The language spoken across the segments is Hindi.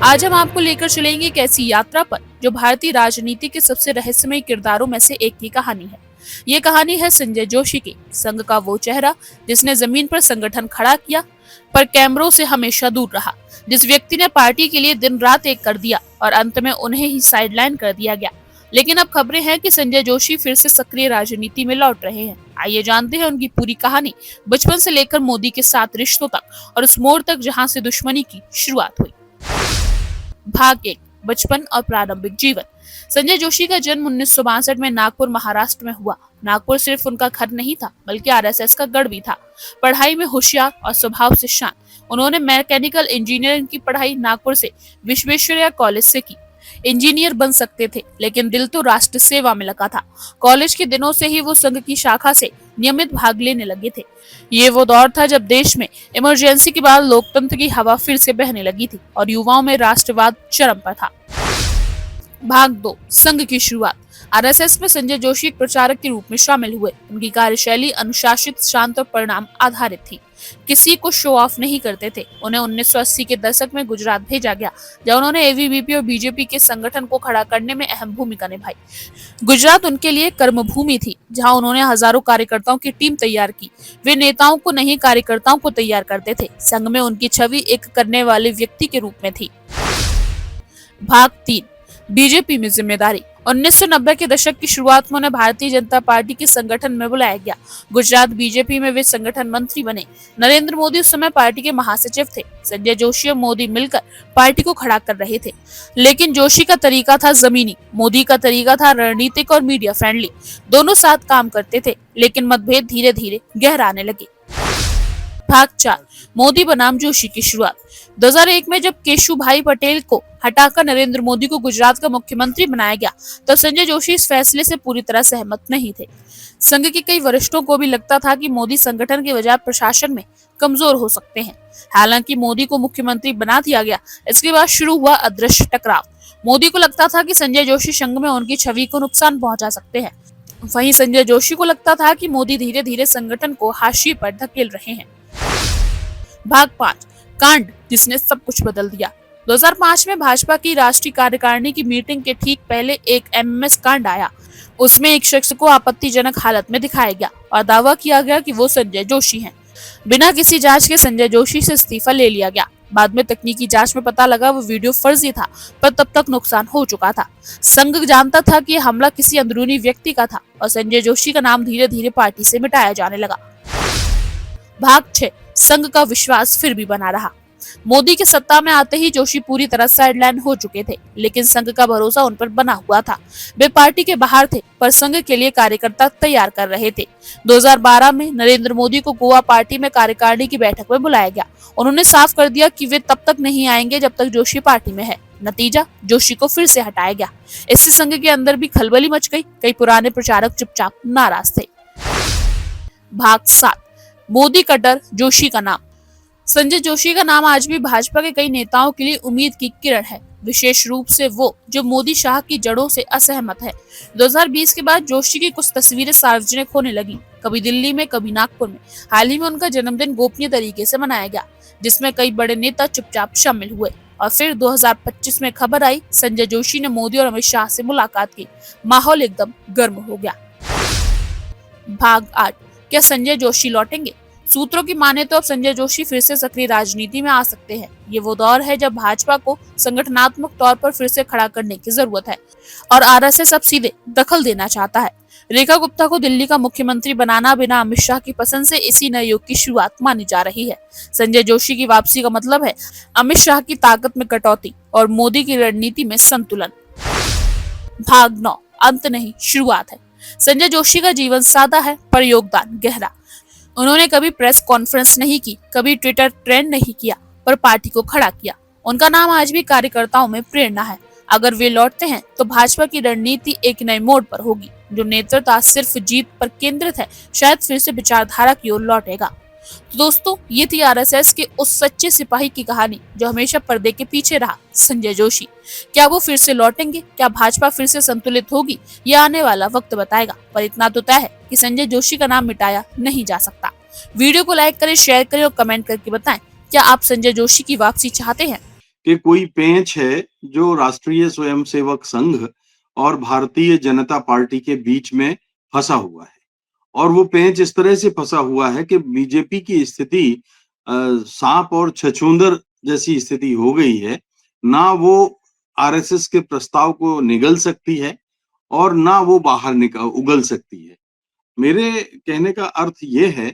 आज हम आपको लेकर चलेंगे एक ऐसी यात्रा पर जो भारतीय राजनीति के सबसे रहस्यमय किरदारों में से एक की कहानी है। ये कहानी है संजय जोशी की, संघ का वो चेहरा जिसने जमीन पर संगठन खड़ा किया पर कैमरों से हमेशा दूर रहा, जिस व्यक्ति ने पार्टी के लिए दिन रात एक कर दिया और अंत में उन्हें ही साइडलाइन कर दिया गया। लेकिन अब खबरें हैं कि संजय जोशी फिर से सक्रिय राजनीति में लौट रहे हैं। आइए जानते हैं उनकी पूरी कहानी, बचपन से लेकर मोदी के साथ रिश्तों तक और उस मोड़ तक जहां से दुश्मनी की शुरुआत हुई। भाग 1, बचपन और प्रारंभिक जीवन। संजय जोशी का जन्म 1962 में नागपुर महाराष्ट्र में हुआ। नागपुर सिर्फ उनका घर नहीं था बल्कि आरएसएस का गढ़ भी था। पढ़ाई में होशियार और स्वभाव से शांत, उन्होंने मैकेनिकल इंजीनियरिंग की पढ़ाई नागपुर से विश्वेश्वरैया कॉलेज से की। इंजीनियर बन सकते थे लेकिन दिल तो राष्ट्र सेवा में लगा था। कॉलेज के दिनों से ही वो संघ की शाखा से नियमित भाग लेने लगे थे। ये वो दौर था जब देश में इमरजेंसी के बाद लोकतंत्र की हवा फिर से बहने लगी थी और युवाओं में राष्ट्रवाद चरम पर था। भाग 2, संघ की शुरुआत। आरएसएस में संजय जोशी एक प्रचारक के रूप में शामिल हुए। उनकी कार्यशैली अनुशासित, शांत और परिणाम आधारित थी। किसी को शो ऑफ नहीं करते थे। उन्हें 1980 के दशक में गुजरात भेजा गया, जहां उन्होंने एबीवीपी और बीजेपी के संगठन को खड़ा करने में अहम भूमिका निभाई। गुजरात उनके लिए कर्मभूमि थी, जहां उन्होंने हजारों कार्यकर्ताओं की टीम तैयार की। वे नेताओं को नहीं, कार्यकर्ताओं को तैयार करते थे। संघ में उनकी छवि एक करने वाले व्यक्ति के रूप में थी। भाग 3, बीजेपी में जिम्मेदारी। 1990 के दशक की शुरुआत में उन्हें भारतीय जनता पार्टी के संगठन में बुलाया गया। गुजरात बीजेपी में वे संगठन मंत्री बने। नरेंद्र मोदी उस समय पार्टी के महासचिव थे। संजय जोशी और मोदी मिलकर पार्टी को खड़ा कर रहे थे, लेकिन जोशी का तरीका था जमीनी, मोदी का तरीका था रणनीतिक और मीडिया फ्रेंडली। दोनों साथ काम करते थे, लेकिन मतभेद धीरे धीरे गहराने लगे। भाग 4, मोदी बनाम जोशी की शुरुआत। 2001 में जब केशुभाई पटेल को हटाकर नरेंद्र मोदी को गुजरात का मुख्यमंत्री बनाया गया, तो संजय जोशी इस फैसले से पूरी तरह सहमत नहीं थे। संघ के कई वरिष्ठों को भी लगता था कि मोदी संगठन के बजाय प्रशासन में कमजोर हो सकते हैं। हालांकि मोदी को मुख्यमंत्री बना दिया गया। इसके बाद शुरू हुआ अदृश्य टकराव। मोदी को लगता था कि संजय जोशी संघ में उनकी छवि को नुकसान पहुंचा सकते हैं। वहीं संजय जोशी को लगता था कि मोदी धीरे धीरे संगठन को हाशिए पर धकेल रहे हैं। भाग 5, कांड जिसने सब कुछ बदल दिया। 2005 में भाजपा की राष्ट्रीय कार्यकारिणी की मीटिंग के ठीक पहले एक एमएमएस कांड आया। उसमें एक शख्स को आपत्तिजनक हालत में दिखाया गया और दावा किया गया कि वो संजय जोशी हैं। बिना किसी जांच के संजय जोशी से इस्तीफा ले लिया गया। बाद में तकनीकी जांच में पता लगा वो वीडियो फर्जी था, पर तब तक नुकसान हो चुका था। संघ जानता था कि हमला किसी अंदरूनी व्यक्ति का था और संजय जोशी का नाम धीरे धीरे पार्टी से मिटाया जाने लगा। भाग 6, संघ का विश्वास फिर भी बना रहा। मोदी के सत्ता में आते ही जोशी पूरी तरह साइडलाइन हो चुके थे, लेकिन संघ का भरोसा उन पर बना हुआ था। वे पार्टी के बाहर थे, पर संघ के लिए कार्यकर्ता तैयार कर रहे थे। 2012 में नरेंद्र मोदी को गोवा पार्टी में कार्यकारिणी की बैठक में बुलाया गया। उन्होंने साफ कर दिया कि वे तब तक नहीं आएंगे जब तक जोशी पार्टी में है। नतीजा, जोशी को फिर से हटाया गया। इससे संघ के अंदर भी खलबली मच गई। कई पुराने प्रचारक चुपचाप नाराज थे। भाग 7, मोदी का डर, जोशी का नाम। संजय जोशी का नाम आज भी भाजपा के कई नेताओं के लिए उम्मीद की किरण है, विशेष रूप से वो जो मोदी शाह की जड़ों से असहमत है। 2020 के बाद जोशी की कुछ तस्वीरें सार्वजनिक होने लगी, कभी दिल्ली में, कभी नागपुर में। हाल ही में उनका जन्मदिन गोपनीय तरीके से मनाया गया, जिसमें कई बड़े नेता चुपचाप शामिल हुए। और फिर 2025 में खबर आई, संजय जोशी ने मोदी और अमित शाह से मुलाकात की। माहौल एकदम गर्म हो गया। भाग 8, क्या संजय जोशी लौटेंगे? सूत्रों की माने तो अब संजय जोशी फिर से सक्रिय राजनीति में आ सकते हैं। ये वो दौर है जब भाजपा को संगठनात्मक तौर पर फिर से खड़ा करने की जरूरत है और आरएसएस अब सीधे दखल देना चाहता है। रेखा गुप्ता को दिल्ली का मुख्यमंत्री बनाना बिना अमित शाह की पसंद से इसी नए युग की शुरुआत मानी जा रही है। संजय जोशी की वापसी का मतलब है अमित शाह की ताकत में कटौती और मोदी की रणनीति में संतुलन। भाग 9, अंत नहीं शुरुआत है। संजय जोशी का जीवन सादा है पर योगदान गहरा। उन्होंने कभी प्रेस कॉन्फ्रेंस नहीं की, कभी ट्विटर ट्रेंड नहीं किया, पर पार्टी को खड़ा किया। उनका नाम आज भी कार्यकर्ताओं में प्रेरणा है। अगर वे लौटते हैं तो भाजपा की रणनीति एक नए मोड़ पर होगी। जो नेतृत्व आज सिर्फ जीत पर केंद्रित है, शायद फिर से विचारधारा की ओर लौटेगा। तो दोस्तों, ये थी आरएसएस के उस सच्चे सिपाही की कहानी जो हमेशा पर्दे के पीछे रहा, संजय जोशी। क्या वो फिर से लौटेंगे? क्या भाजपा फिर से संतुलित होगी? ये आने वाला वक्त बताएगा, पर इतना तो तय है कि संजय जोशी का नाम मिटाया नहीं जा सकता। वीडियो को लाइक करें, शेयर करें और कमेंट करके बताएं, क्या आप संजय जोशी की वापसी चाहते हैं? कि कोई पेंच है जो राष्ट्रीय स्वयंसेवक संघ और भारतीय जनता पार्टी के बीच में फंसा हुआ है। और वो पेंच इस तरह से फंसा हुआ है कि बीजेपी की स्थिति सांप और छछूंदर जैसी स्थिति हो गई है। ना वो आरएसएस के प्रस्ताव को निगल सकती है और ना वो बाहर उगल सकती है। मेरे कहने का अर्थ ये है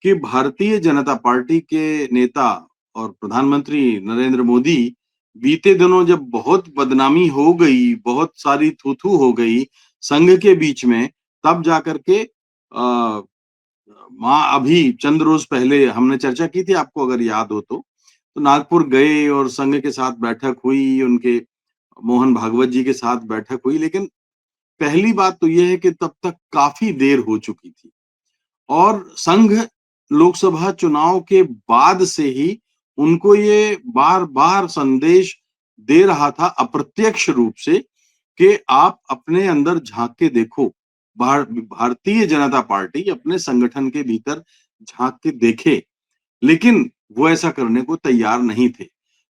कि भारतीय जनता पार्टी के नेता और प्रधानमंत्री नरेंद्र मोदी बीते दिनों जब बहुत बदनामी हो गई, बहुत सारी थू-थू हो गई संघ के बीच में, तब जाकर के माँ अभी चंद रोज पहले हमने चर्चा की थी, आपको अगर याद हो तो नागपुर गए और संघ के साथ बैठक हुई, उनके मोहन भागवत जी के साथ बैठक हुई। लेकिन पहली बात तो ये है कि तब तक काफी देर हो चुकी थी और संघ लोकसभा चुनाव के बाद से ही उनको ये बार-बार संदेश दे रहा था अप्रत्यक्ष रूप से कि आप अपने अंदर झांक के देखो। भारतीय जनता पार्टी अपने संगठन के भीतर झांक के देखे, लेकिन वो ऐसा करने को तैयार नहीं थे।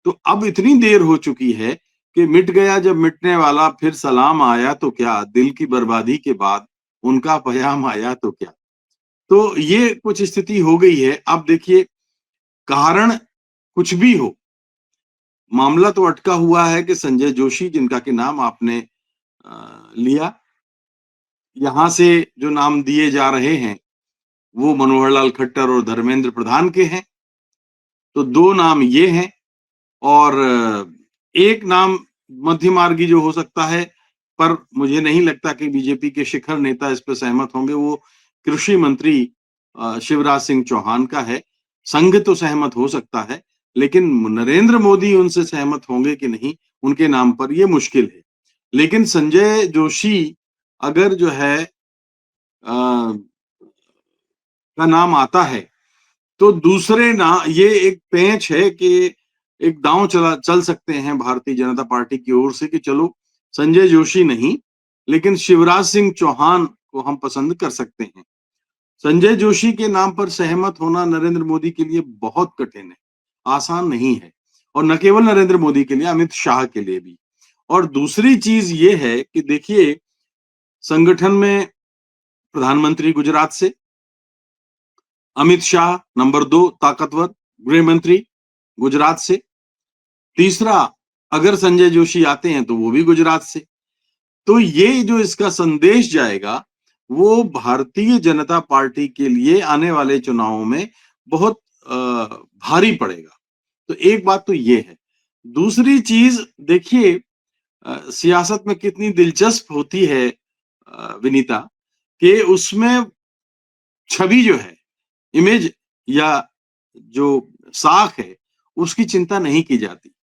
तो अब इतनी देर हो चुकी है कि मिट गया जब मिटने वाला, फिर सलाम आया तो क्या, दिल की बर्बादी के बाद उनका पयाम आया तो क्या। तो ये कुछ स्थिति हो गई है। अब देखिए, कारण कुछ भी हो, मामला तो अटका हुआ है कि संजय जोशी, जिनका कि नाम आपने लिया, यहाँ से जो नाम दिए जा रहे हैं वो मनोहर लाल खट्टर और धर्मेंद्र प्रधान के हैं। तो 2 नाम ये हैं और एक नाम मध्यमार्गी जो हो सकता है, पर मुझे नहीं लगता कि बीजेपी के शिखर नेता इस पे सहमत होंगे, वो कृषि मंत्री शिवराज सिंह चौहान का है। संघ तो सहमत हो सकता है, लेकिन नरेंद्र मोदी उनसे सहमत होंगे कि नहीं, उनके नाम पर ये मुश्किल है। लेकिन संजय जोशी अगर जो है का नाम आता है, तो दूसरे ना ये एक पेंच है कि एक दांव चल सकते हैं भारतीय जनता पार्टी की ओर से कि चलो संजय जोशी नहीं, लेकिन शिवराज सिंह चौहान को हम पसंद कर सकते हैं। संजय जोशी के नाम पर सहमत होना नरेंद्र मोदी के लिए बहुत कठिन है, आसान नहीं है। और न केवल नरेंद्र मोदी के लिए, अमित शाह के लिए भी। और दूसरी चीज ये है कि देखिए, संगठन में प्रधानमंत्री गुजरात से, अमित शाह नंबर 2 ताकतवर गृह मंत्री गुजरात से, तीसरा अगर संजय जोशी आते हैं तो वो भी गुजरात से। तो ये जो इसका संदेश जाएगा, वो भारतीय जनता पार्टी के लिए आने वाले चुनावों में बहुत भारी पड़ेगा। तो एक बात तो ये है। दूसरी चीज देखिए, सियासत में कितनी दिलचस्प होती है विनीता, कि उसमें छवि जो है, इमेज या जो साख है, उसकी चिंता नहीं की जाती।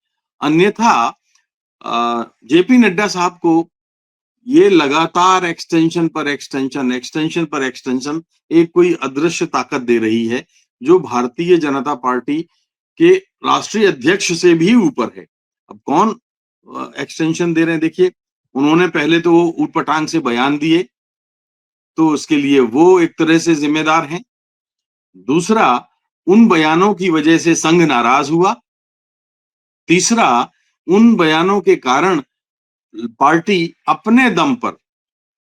अन्यथा जेपी नड्डा साहब को ये लगातार एक्सटेंशन पर एक्सटेंशन, एक्सटेंशन पर एक्सटेंशन एक कोई अदृश्य ताकत दे रही है, जो भारतीय जनता पार्टी के राष्ट्रीय अध्यक्ष से भी ऊपर है। अब कौन एक्सटेंशन दे रहे हैं, देखिए, उन्होंने पहले तो ऊटपटांग से बयान दिए, तो उसके लिए वो एक तरह से जिम्मेदार हैं। दूसरा, उन बयानों की वजह से संघ नाराज हुआ। तीसरा, उन बयानों के कारण पार्टी अपने दम पर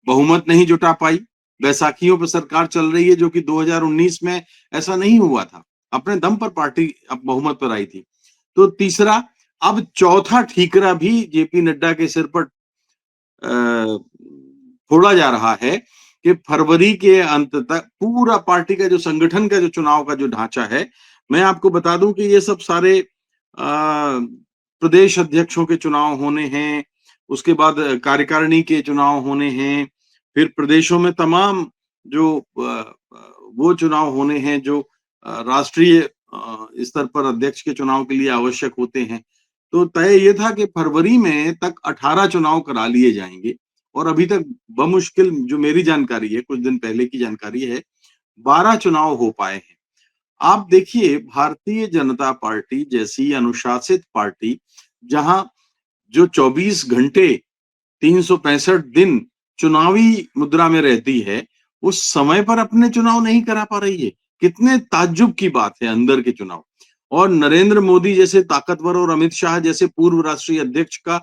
बहुमत नहीं जुटा पाई। बैसाखियों पर सरकार चल रही है, जो कि 2019 में ऐसा नहीं हुआ था। अपने दम पर पार्टी अब बहुमत पर आई थी। तो तीसरा, अब चौथा ठीकरा भी जेपी नड्डा के सिर पर फोड़ा जा रहा है कि फरवरी के अंत तक पूरा पार्टी का जो संगठन का जो चुनाव का जो ढांचा है, मैं आपको बता दूं कि ये सब सारे प्रदेश अध्यक्षों के चुनाव होने हैं, उसके बाद कार्यकारिणी के चुनाव होने हैं, फिर प्रदेशों में तमाम जो वो चुनाव होने हैं जो राष्ट्रीय स्तर पर अध्यक्ष के चुनाव के लिए आवश्यक होते हैं। तो तय ये था कि फरवरी में तक 18 चुनाव करा लिए जाएंगे और अभी तक बमुश्किल, जो मेरी जानकारी है, कुछ दिन पहले की जानकारी है, 12 चुनाव हो पाए हैं। आप देखिए, भारतीय जनता पार्टी जैसी अनुशासित पार्टी, जहां जो 24 घंटे 365 दिन चुनावी मुद्रा में रहती है, उस समय पर अपने चुनाव नहीं करा पा रही है। कितने ताज्जुब की बात है, अंदर के चुनाव। और नरेंद्र मोदी जैसे ताकतवर और अमित शाह जैसे पूर्व राष्ट्रीय अध्यक्ष का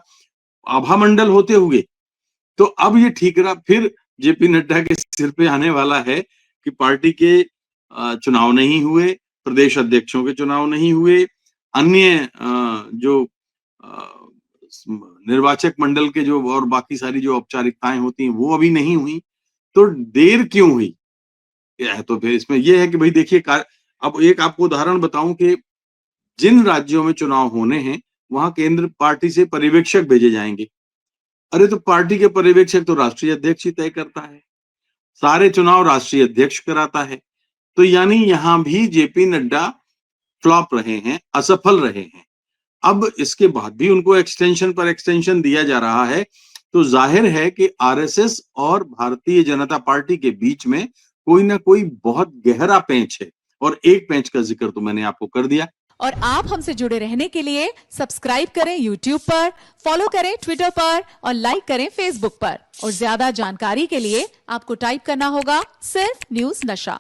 आभा मंडल होते हुए, तो अब ये ठीकरा फिर जेपी नड्डा के सिर पे आने वाला है कि पार्टी के चुनाव नहीं हुए, प्रदेश अध्यक्षों के चुनाव नहीं हुए, अन्य जो निर्वाचक मंडल के जो और बाकी सारी जो औपचारिकताएं होती हैं वो अभी नहीं हुई, तो देर क्यों हुई? तो फिर इसमें ये है कि भाई देखिए, अब एक आपको उदाहरण बताऊं कि जिन राज्यों में चुनाव होने हैं वहां केंद्र पार्टी से पर्यवेक्षक भेजे जाएंगे। अरे तो पार्टी के पर्यवेक्षक तो राष्ट्रीय अध्यक्ष ही तय करता है, सारे चुनाव राष्ट्रीय अध्यक्ष कराता है। तो यानी यहां भी जेपी नड्डा फ्लॉप रहे हैं, असफल रहे हैं। अब इसके बाद भी उनको एक्सटेंशन पर एक्सटेंशन दिया जा रहा है, तो जाहिर है कि आरएसएस और भारतीय जनता पार्टी के बीच में कोई ना कोई बहुत गहरा पेंच है, और एक पेंच का जिक्र तो मैंने आपको कर दिया। और आप हमसे जुड़े रहने के लिए सब्सक्राइब करें YouTube पर, फॉलो करें ट्विटर पर और लाइक करें Facebook पर। और ज्यादा जानकारी के लिए आपको टाइप करना होगा सिर्फ न्यूज नशा।